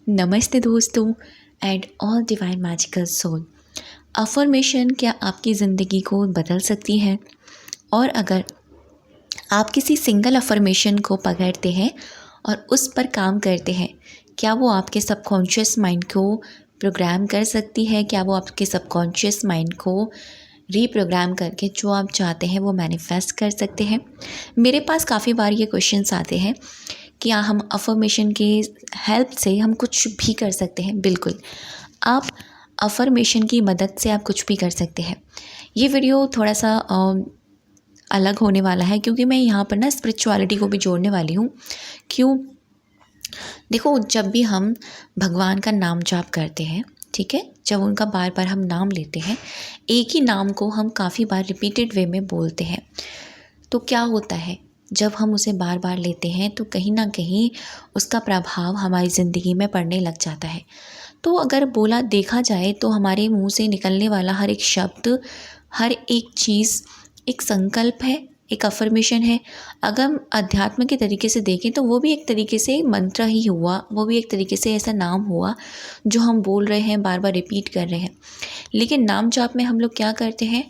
नमस्ते दोस्तों and all divine magical soul. Affirmation क्या आपकी ज़िंदगी को बदल सकती है? और अगर आप किसी सिंगल अफर्मेशन को पकड़ते हैं और उस पर काम करते हैं, क्या वो आपके सबकॉन्शियस माइंड को प्रोग्राम कर सकती है? क्या वो आपके सबकॉन्शियस माइंड को रीप्रोग्राम करके जो आप चाहते हैं वो मैनिफेस्ट कर सकते हैं? मेरे पास काफ़ी बार ये क्वेश्चंस आते हैं कि हम अफर्मेशन के हेल्प से हम कुछ भी कर सकते हैं। बिल्कुल, आप अफर्मेशन की मदद से आप कुछ भी कर सकते हैं। ये वीडियो थोड़ा सा अलग होने वाला है क्योंकि मैं यहाँ पर ना स्पिरिचुअलिटी को भी जोड़ने वाली हूँ। क्यों? देखो, जब भी हम भगवान का नाम जाप करते हैं, ठीक है, जब उनका बार बार हम नाम लेते हैं, एक ही नाम को हम काफ़ी बार रिपीटेड वे में बोलते हैं, तो क्या होता है जब हम उसे बार बार लेते हैं तो कहीं ना कहीं उसका प्रभाव हमारी ज़िंदगी में पड़ने लग जाता है। तो अगर देखा जाए तो हमारे मुंह से निकलने वाला हर एक शब्द, हर एक चीज़ एक संकल्प है, एक अफर्मेशन है। अगर हम अध्यात्म के तरीके से देखें तो वो भी एक तरीके से मंत्र ही हुआ, वो भी एक तरीके से ऐसा नाम हुआ जो हम बोल रहे हैं, बार बार रिपीट कर रहे हैं। लेकिन नाम जाप में हम लोग क्या करते हैं,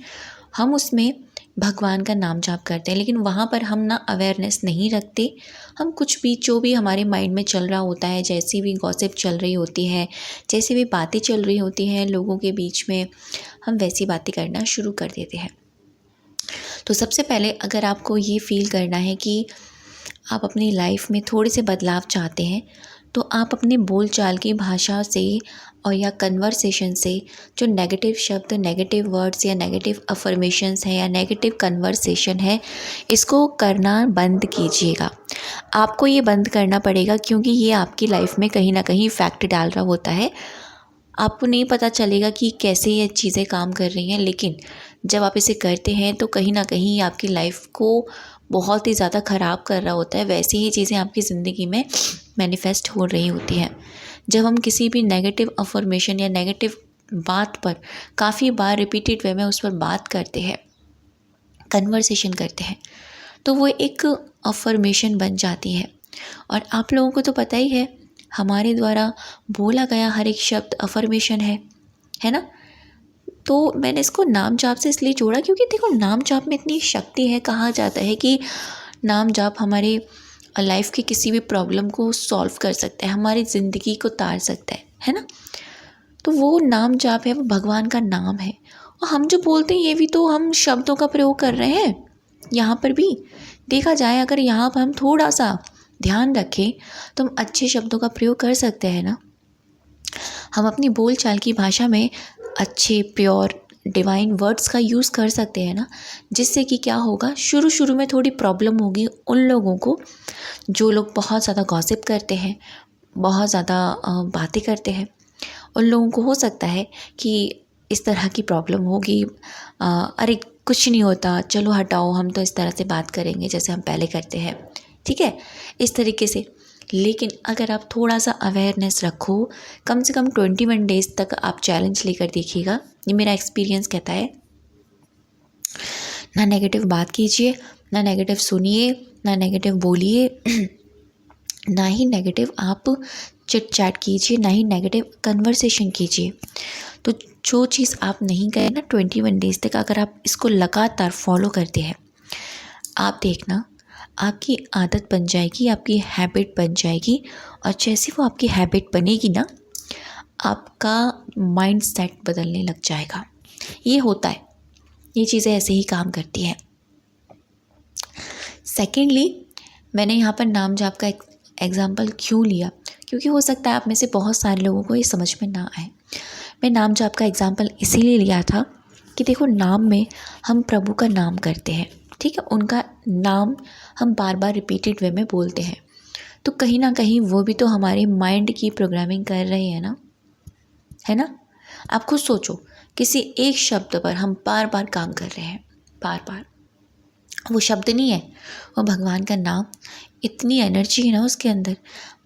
हम उसमें भगवान का नाम जाप करते हैं, लेकिन वहाँ पर हम ना अवेयरनेस नहीं रखते। हम कुछ भी जो भी हमारे माइंड में चल रहा होता है, जैसी भी गॉसिप चल रही होती है, जैसी भी बातें चल रही होती हैं लोगों के बीच में, हम वैसी बातें करना शुरू कर देते हैं। तो सबसे पहले अगर आपको ये फील करना है कि आप अपनी लाइफ में थोड़े से बदलाव चाहते हैं, तो आप अपने बोलचाल की भाषा से और या कन्वर्सेशन से जो नेगेटिव शब्द, नेगेटिव वर्ड्स या नेगेटिव अफर्मेशंस हैं या नेगेटिव कन्वर्सेशन है, इसको करना बंद कीजिएगा। आपको ये बंद करना पड़ेगा क्योंकि ये आपकी लाइफ में कहीं ना कहीं इफेक्ट डाल रहा होता है। आपको नहीं पता चलेगा कि कैसे ये चीज़ें काम कर रही हैं, लेकिन जब आप इसे करते हैं तो कहीं ना कहीं आपकी लाइफ को बहुत ही ज़्यादा ख़राब कर रहा होता है। वैसी ही चीज़ें आपकी ज़िंदगी में मैनिफेस्ट हो रही होती हैं। जब हम किसी भी नेगेटिव अफर्मेशन या नेगेटिव बात पर काफ़ी बार रिपीटेड वे में उस पर बात करते हैं, कन्वर्सेशन करते हैं, तो वो एक अफर्मेशन बन जाती है। और आप लोगों को तो पता ही है, हमारे द्वारा बोला गया हर एक शब्द अफर्मेशन है ना। तो मैंने इसको नाम जाप से इसलिए जोड़ा क्योंकि देखो, नाम जाप में इतनी शक्ति है। कहा जाता है कि नाम जाप हमारे लाइफ की किसी भी प्रॉब्लम को सॉल्व कर सकता है, हमारी ज़िंदगी को तार सकता है ना। तो वो नाम जाप है, वो भगवान का नाम है। और हम जो बोलते हैं ये भी तो हम शब्दों का प्रयोग कर रहे हैं। यहाँ पर भी देखा जाए, अगर यहाँ पर हम थोड़ा सा ध्यान रखें तो हम अच्छे शब्दों का प्रयोग कर सकते हैं ना। हम अपनी बोलचाल की भाषा में अच्छे प्योर डिवाइन वर्ड्स का यूज़ कर सकते हैं ना, जिससे कि क्या होगा, शुरू शुरू में थोड़ी प्रॉब्लम होगी उन लोगों को जो लोग बहुत ज़्यादा गॉसिप करते हैं, बहुत ज़्यादा बातें करते हैं। उन लोगों को हो सकता है कि इस तरह की प्रॉब्लम होगी, अरे कुछ नहीं होता, चलो हटाओ, हम तो इस तरह से बात करेंगे जैसे हम पहले करते हैं, ठीक है, इस तरीके से। लेकिन अगर आप थोड़ा सा अवेयरनेस रखो, कम से कम 21 डेज़ तक आप चैलेंज लेकर देखिएगा। ये मेरा एक्सपीरियंस कहता है। ना नेगेटिव बात कीजिए, ना नेगेटिव सुनिए, ना नेगेटिव बोलिए, ना ही नेगेटिव आप चिट चैट कीजिए, ना ही नेगेटिव कन्वर्सेशन कीजिए। तो जो चीज़ आप नहीं करें ना 21 डेज़ तक, अगर आप इसको लगातार फॉलो करते हैं, आप देखना आपकी आदत बन जाएगी, आपकी हैबिट बन जाएगी। और जैसे वो आपकी हैबिट बनेगी ना, आपका माइंड सेट बदलने लग जाएगा। ये होता है, ये चीज़ें ऐसे ही काम करती हैं। सेकेंडली, मैंने यहाँ पर नाम जाप का एग्जाम्पल क्यों लिया, क्योंकि हो सकता है आप में से बहुत सारे लोगों को ये समझ में ना आए। मैं नाम जाप का एग्जाम्पल इसीलिए लिया था कि देखो, नाम में हम प्रभु का नाम करते हैं, ठीक है, उनका नाम हम बार बार रिपीटेड वे में बोलते हैं, तो कहीं ना कहीं वो भी तो हमारे माइंड की प्रोग्रामिंग कर रहे हैं ना, है ना। आप खुद सोचो, किसी एक शब्द पर हम बार बार काम कर रहे हैं, बार बार। वो शब्द नहीं है, वो भगवान का नाम। इतनी एनर्जी है ना उसके अंदर,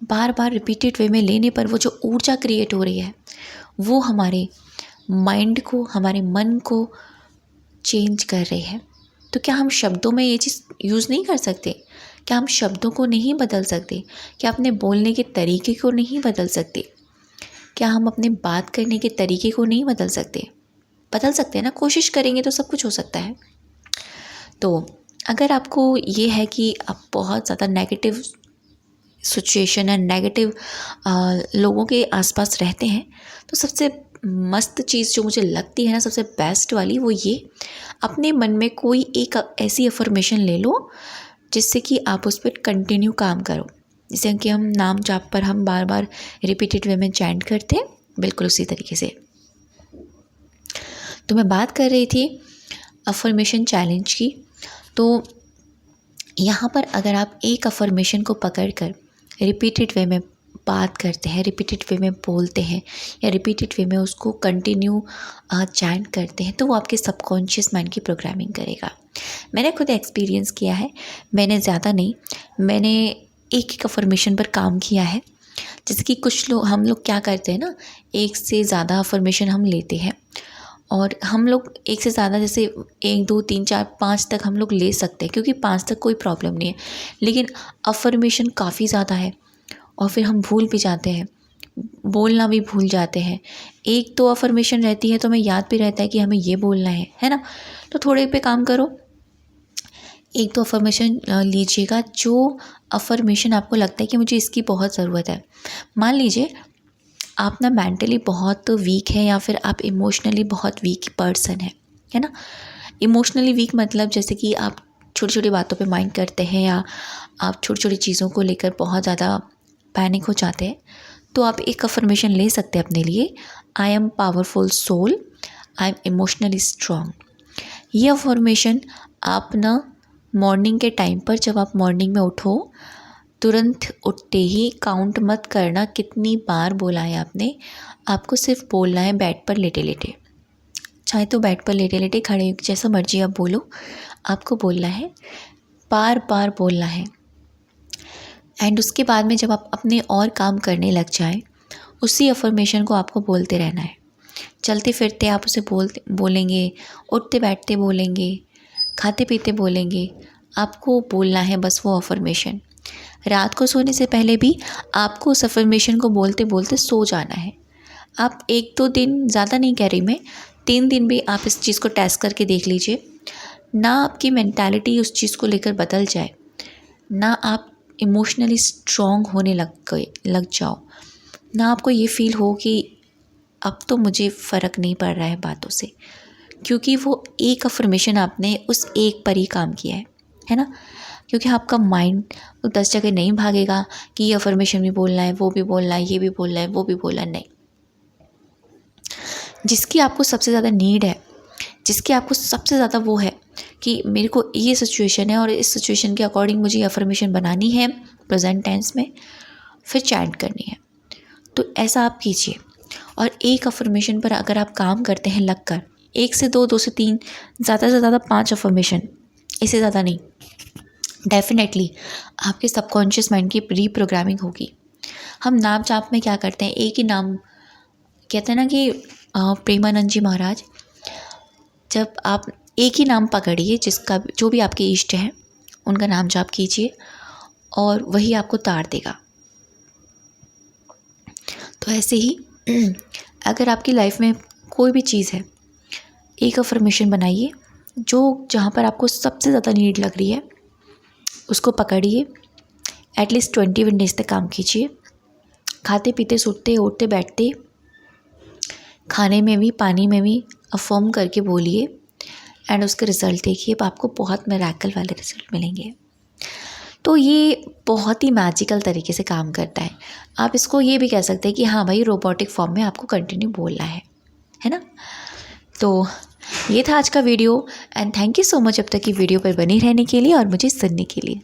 बार बार रिपीटेड वे में लेने पर वो जो ऊर्जा क्रिएट हो रही है, वो हमारे माइंड को, हमारे मन को चेंज कर रही है। तो क्या हम शब्दों में ये चीज़ यूज़ नहीं कर सकते? क्या हम शब्दों को नहीं बदल सकते? क्या अपने बोलने के तरीके को नहीं बदल सकते? क्या हम अपने बात करने के तरीके को नहीं बदल सकते? बदल सकते हैं ना, कोशिश करेंगे तो सब कुछ हो सकता है। तो अगर आपको ये है कि आप बहुत ज़्यादा नेगेटिव सिचुएशन या नेगेटिव लोगों के आसपास रहते हैं, तो सबसे मस्त चीज़ जो मुझे लगती है ना, सबसे बेस्ट वाली, वो ये, अपने मन में कोई एक ऐसी अफर्मेशन ले लो जिससे कि आप उस पर कंटिन्यू काम करो। जैसे कि हम नाम जाप पर हम बार बार रिपीटेड वे में चैंट करते हैं, बिल्कुल उसी तरीके से। तो मैं बात कर रही थी अफर्मेशन चैलेंज की। तो यहाँ पर अगर आप एक अफर्मेशन को पकड़कर रिपीटेड वे में बात करते हैं, रिपीटेड वे में बोलते हैं, या रिपीटेड वे में उसको कंटिन्यू चैंट करते हैं, तो वो आपके सबकॉन्शियस माइंड की प्रोग्रामिंग करेगा। मैंने खुद एक्सपीरियंस किया है, मैंने ज़्यादा नहीं, मैंने एक अफर्मेशन पर काम किया है। जैसे कि कुछ लोग, हम लोग क्या करते हैं ना, एक से ज़्यादा अफर्मेशन हम लेते हैं, और हम लोग एक से ज़्यादा, जैसे 1 2 3 4 5 तक हम लोग ले सकते हैं, क्योंकि 5 तक कोई प्रॉब्लम नहीं है। लेकिन अफर्मेशन काफ़ी ज़्यादा है और फिर हम भूल भी जाते हैं, बोलना भी भूल जाते हैं। 1 2 अफर्मेशन रहती है तो हमें याद भी रहता है कि हमें ये बोलना है ना। तो थोड़े पे काम करो, 1 2 अफर्मेशन लीजिएगा, जो अफर्मेशन आपको लगता है कि मुझे इसकी बहुत ज़रूरत है। मान लीजिए आप ना मेंटली बहुत वीक है, या फिर आप इमोशनली बहुत वीक पर्सन है ना। इमोशनली वीक मतलब जैसे कि आप छोटी छोटी बातों पे माइंड करते हैं, या आप छोटी छोटी चीज़ों को लेकर बहुत ज़्यादा पैनिक हो जाते हैं, तो आप एक अफर्मेशन ले सकते हैं अपने लिए, I am powerful soul, I am emotionally strong. ये अफर्मेशन आप ना मॉर्निंग के टाइम पर, जब आप मॉर्निंग में उठो, तुरंत उठते ही काउंट मत करना कितनी बार बोला है आपने, आपको सिर्फ बोलना है बेड पर लेटे लेटे, चाहे तो बेड पर लेटे लेटे, खड़े, जैसा मर्जी आप बोलो, आपको बोलना है, बार बार बोलना है। एंड उसके बाद में जब आप अपने और काम करने लग जाएं, उसी अफर्मेशन को आपको बोलते रहना है। चलते फिरते आप उसे बोलेंगे, उठते बैठते बोलेंगे, खाते पीते बोलेंगे, आपको बोलना है बस वो अफर्मेशन। रात को सोने से पहले भी आपको उस अफर्मेशन को बोलते बोलते सो जाना है। आप 1 2 दिन, ज़्यादा नहीं कह रही मैं, 3 दिन भी आप इस चीज़ को टेस्ट करके देख लीजिए ना, आपकी मेंटालिटी उस चीज़ को लेकर बदल जाए, ना आप इमोशनली स्ट्रॉन्ग होने लग जाओ, ना आपको ये फील हो कि अब तो मुझे फ़र्क नहीं पड़ रहा है बातों से, क्योंकि वो एक अफर्मेशन आपने उस एक पर ही काम किया है ना। क्योंकि आपका माइंड वो 10 जगह नहीं भागेगा कि ये अफर्मेशन भी बोलना है, वो भी बोलना है, ये भी बोलना है, वो भी बोलना है, नहीं। जिसकी आपको सबसे ज़्यादा नीड है, जिसकी आपको सबसे ज़्यादा वो है कि मेरे को ये सिचुएशन है और इस सिचुएशन के अकॉर्डिंग मुझे अफर्मेशन बनानी है प्रेजेंट टेंस में, फिर चैंट करनी है, तो ऐसा आप कीजिए। और एक अफर्मेशन पर अगर आप काम करते हैं लगकर, 1 से 2, 2 से 3, ज़्यादा से ज़्यादा 5 अफर्मेशन, इससे ज़्यादा नहीं, डेफिनेटली आपके सबकॉन्शियस माइंड की रीप्रोग्रामिंग होगी। हम नाम जाप में क्या करते हैं, एक ही नाम, कहते हैं ना कि प्रेमानंद जी महाराज, जब आप एक ही नाम पकड़िए, जिसका जो भी आपके इष्ट है उनका नाम जाप कीजिए और वही आपको तार देगा। तो ऐसे ही अगर आपकी लाइफ में कोई भी चीज़ है, एक अफर्मेशन बनाइए, जो जहाँ पर आपको सबसे ज़्यादा नीड लग रही है उसको पकड़िए, एटलीस्ट 21 डेज तक काम कीजिए, खाते पीते, सोते उठते बैठते, खाने में भी, पानी में भी अफर्म करके बोलिए, एंड उसके रिज़ल्ट देखिए, आपको बहुत मिरेकल वाले रिज़ल्ट मिलेंगे। तो ये बहुत ही मैजिकल तरीके से काम करता है। आप इसको ये भी कह सकते हैं कि हाँ भाई, रोबोटिक फॉर्म में आपको कंटिन्यू बोलना है ना। तो ये था आज का video, and thank you so much अब तक की वीडियो पर बनी रहने के लिए और मुझे सुनने के लिए।